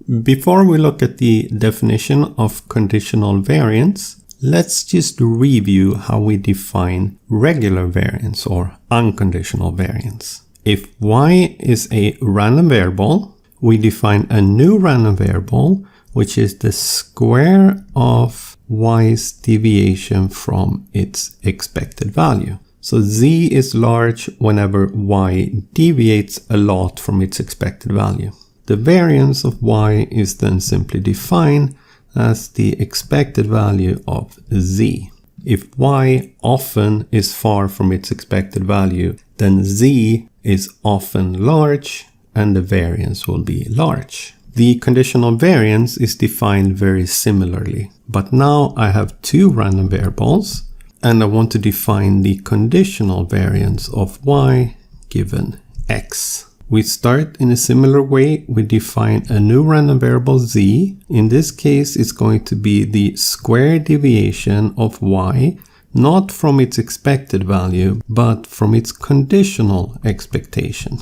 Before we look at the definition of conditional variance, let's just review how we define regular variance or unconditional variance. If y is a random variable, we define a new random variable, which is the square of y's deviation from its expected value. So z is large whenever y deviates a lot from its expected value. The variance of y is then simply defined as the expected value of z. If y often is far from its expected value, then z is often large and the variance will be large. The conditional variance is defined very similarly, but now I have two random variables and I want to define the conditional variance of y given x. We start in a similar way. We define a new random variable z. In this case, it's going to be the square deviation of y, not from its expected value, but from its conditional expectation.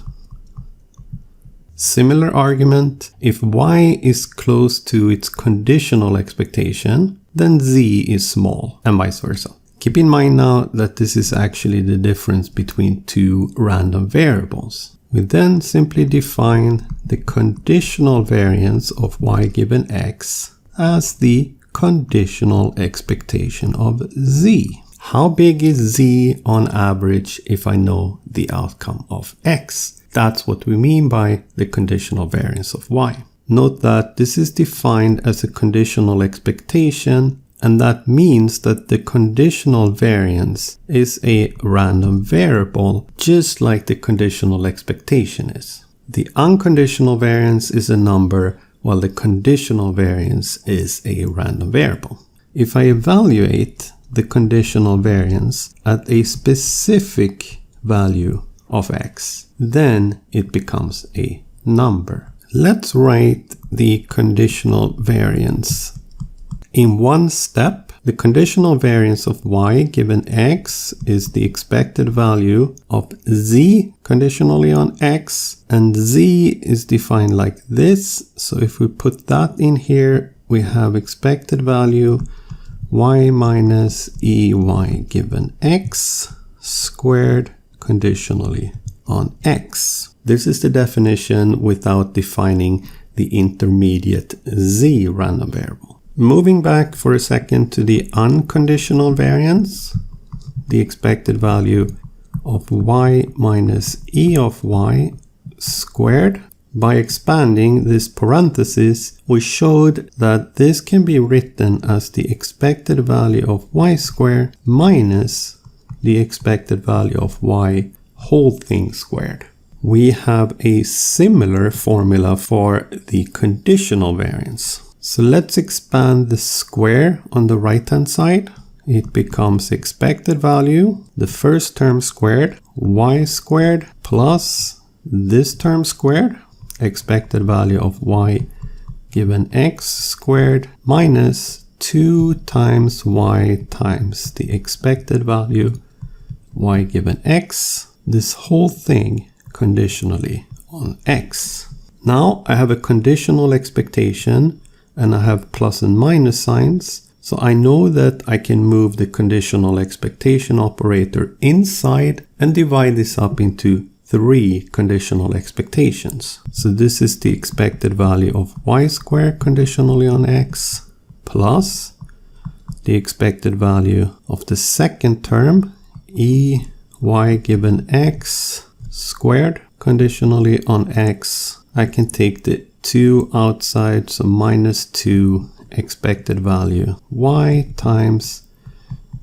Similar argument, if y is close to its conditional expectation, then z is small, and vice versa. Keep in mind now that this is actually the difference between two random variables. We then simply define the conditional variance of y given x as the conditional expectation of z. How big is z on average if I know the outcome of x? That's what we mean by the conditional variance of y. Note that this is defined as a conditional expectation, and that means that the conditional variance is a random variable, just like the conditional expectation is. The unconditional variance is a number, while the conditional variance is a random variable. If I evaluate the conditional variance at a specific value of x, then it becomes a number. Let's write the conditional variance. In one step, the conditional variance of y given x is the expected value of z conditionally on x, and z is defined like this. So if we put that in here, we have expected value y minus ey given x squared conditionally on x. This is the definition without defining the intermediate z random variable. Moving back for a second to the unconditional variance, the expected value of y minus e of y squared. By expanding this parenthesis, we showed that this can be written as the expected value of y squared minus the expected value of y whole thing squared. We have a similar formula for the conditional variance. So let's expand the square on the right hand side. It becomes expected value, the first term squared, y squared plus this term squared, expected value of y given x squared minus 2 times y times the expected value y given x, this whole thing conditionally on x. Now I have a conditional expectation and I have plus and minus signs, so I know that I can move the conditional expectation operator inside and divide this up into 3 conditional expectations. So this is the expected value of y squared conditionally on x plus the expected value of the second term e y given x squared conditionally on x. I can take the 2 outside, so minus 2 expected value y times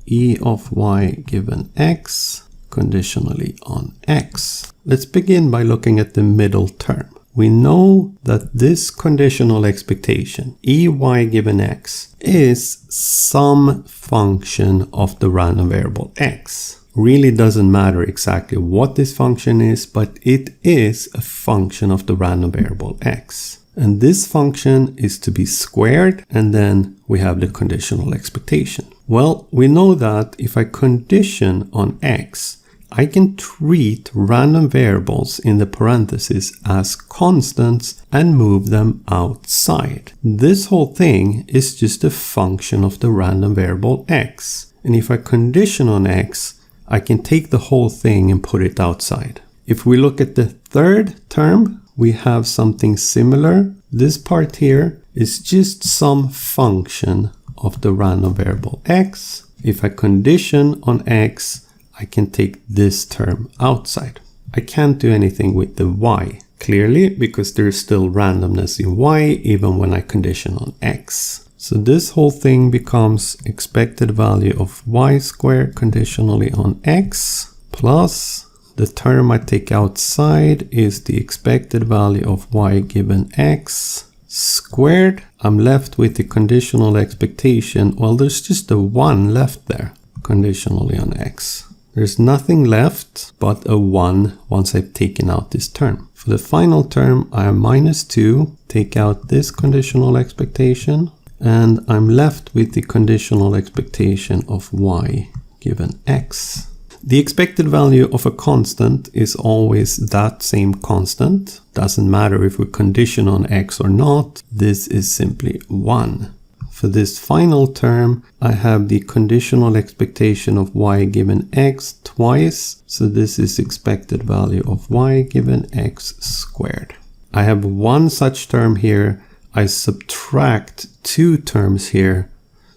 e of y given x conditionally on x. Let's begin by looking at the middle term. We know that this conditional expectation, ey given x, is some function of the random variable x. Really doesn't matter exactly what this function is, but it is a function of the random variable x. And this function is to be squared, and then we have the conditional expectation. Well, we know that if I condition on x, I can treat random variables in the parentheses as constants and move them outside. This whole thing is just a function of the random variable x. And if I condition on x, I can take the whole thing and put it outside. If we look at the third term, we have something similar. This part here is just some function of the random variable x. If I condition on x, I can take this term outside. I can't do anything with the y, clearly, because there's still randomness in y even when I condition on x. So this whole thing becomes expected value of y squared conditionally on x plus the term I take outside is the expected value of y given x squared. I'm left with the conditional expectation. Well, there's just a 1 left there, conditionally on x. There's nothing left but a 1 once I've taken out this term. For the final term, I have minus 2, take out this conditional expectation, and I'm left with the conditional expectation of y given x. The expected value of a constant is always that same constant. Doesn't matter if we condition on x or not, this is simply 1. For this final term, I have the conditional expectation of y given x twice, so this is expected value of y given x squared. I have one such term here, I subtract 2 terms here,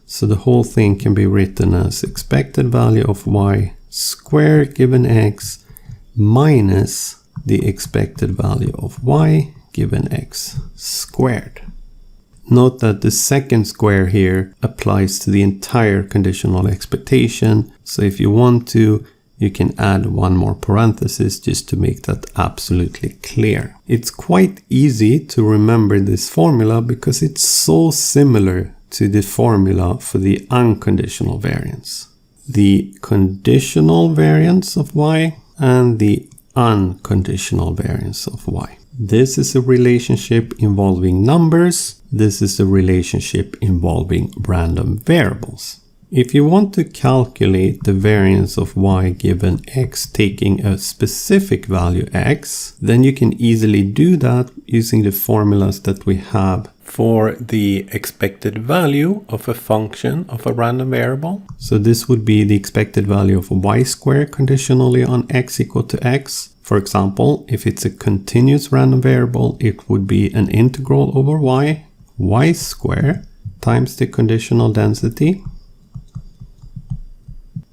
so the whole thing can be written as expected value of y squared given x minus the expected value of y given x squared. Note that the second square here applies to the entire conditional expectation, so if you want to, you can add one more parenthesis just to make that absolutely clear. It's quite easy to remember this formula because it's so similar to the formula for the unconditional variance. The conditional variance of y and the unconditional variance of y. This is a relationship involving numbers. This is a relationship involving random variables. If you want to calculate the variance of y given x taking a specific value x, then you can easily do that using the formulas that we have for the expected value of a function of a random variable. So this would be the expected value of y squared conditionally on x equal to x. For example, if it's a continuous random variable, it would be an integral over y squared times the conditional density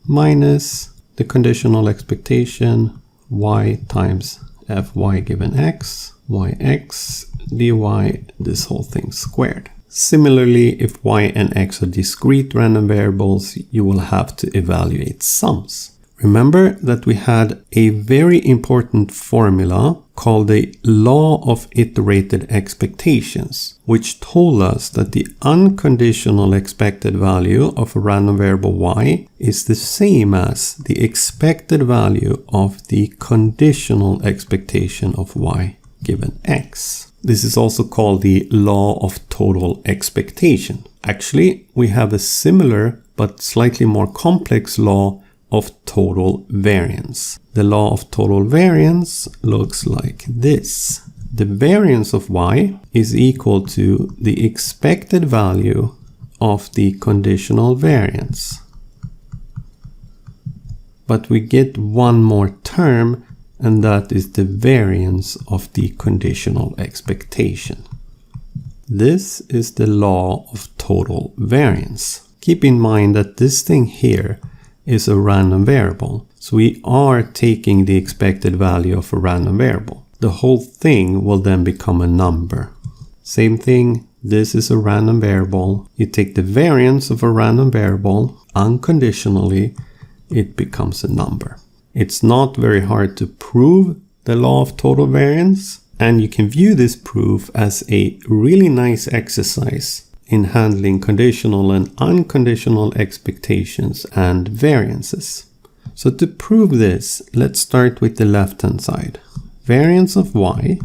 minus the conditional expectation y times fy given x, yx dy, this whole thing squared. Similarly, if y and x are discrete random variables, you will have to evaluate sums. Remember that we had a very important formula called the Law of Iterated Expectations, which told us that the unconditional expected value of a random variable y is the same as the expected value of the conditional expectation of y given x. This is also called the Law of Total Expectation. Actually, we have a similar but slightly more complex law of total variance. The law of total variance looks like this. The variance of y is equal to the expected value of the conditional variance. But we get one more term, and that is the variance of the conditional expectation. This is the law of total variance. Keep in mind that this thing here is a random variable. So we are taking the expected value of a random variable. The whole thing will then become a number. Same thing, this is a random variable. You take the variance of a random variable unconditionally, it becomes a number. It's not very hard to prove the law of total variance, and you can view this proof as a really nice exercise in handling conditional and unconditional expectations and variances. So to prove this, let's start with the left-hand side. Variance of y,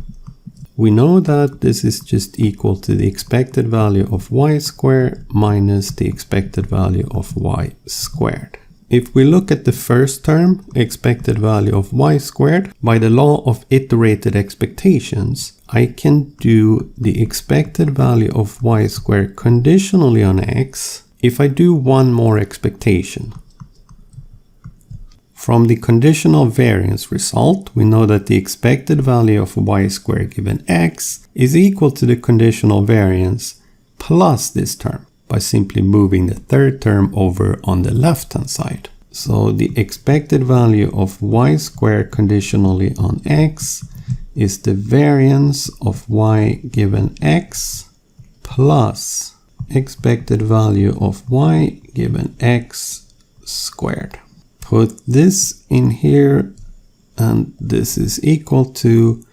we know that this is just equal to the expected value of y squared minus the expected value of y squared. If we look at the first term, expected value of y squared, by the law of iterated expectations, I can do the expected value of y squared conditionally on x if I do one more expectation. From the conditional variance result, we know that the expected value of y squared given x is equal to the conditional variance plus this term, by simply moving the third term over on the left-hand side. So the expected value of y squared conditionally on x is the variance of y given x plus expected value of y given x squared. Put this in here, and this is equal to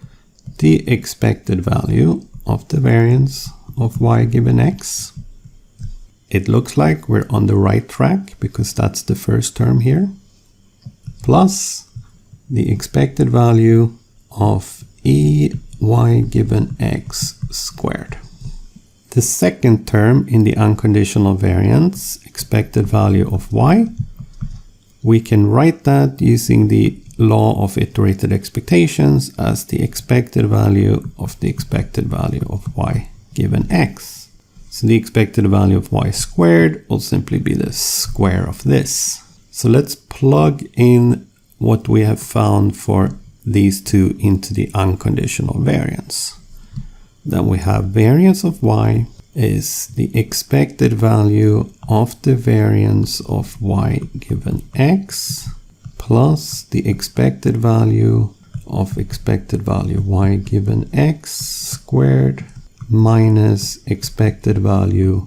the expected value of the variance of y given x. It looks like we're on the right track because that's the first term here, plus the expected value of y given x squared. The second term in the unconditional variance, expected value of y, we can write that using the law of iterated expectations as the expected value of the expected value of y given x. So the expected value of y squared will simply be the square of this. So let's plug in what we have found for these two into the unconditional variance. Then we have variance of y is the expected value of the variance of y given x plus the expected value of expected value y given x squared minus expected value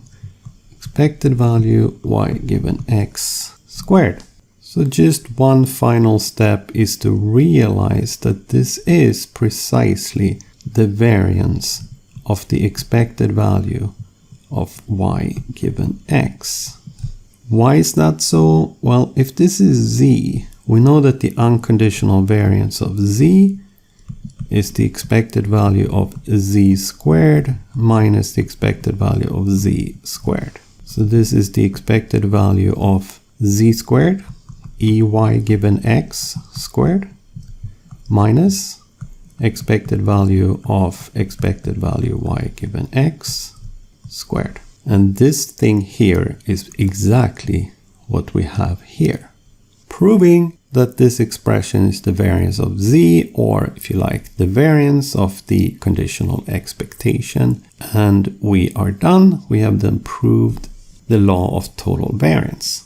y given x squared. So just one final step is to realize that this is precisely the variance of the expected value of y given x. Why is that so? Well, if this is z, we know that the unconditional variance of z is the expected value of z squared minus the expected value of z squared. So this is the expected value of z squared, ey given x squared, minus expected value of expected value y given x squared. And this thing here is exactly what we have here, proving that this expression is the variance of z, or if you like, the variance of the conditional expectation. And we are done. We have then proved the law of total variance.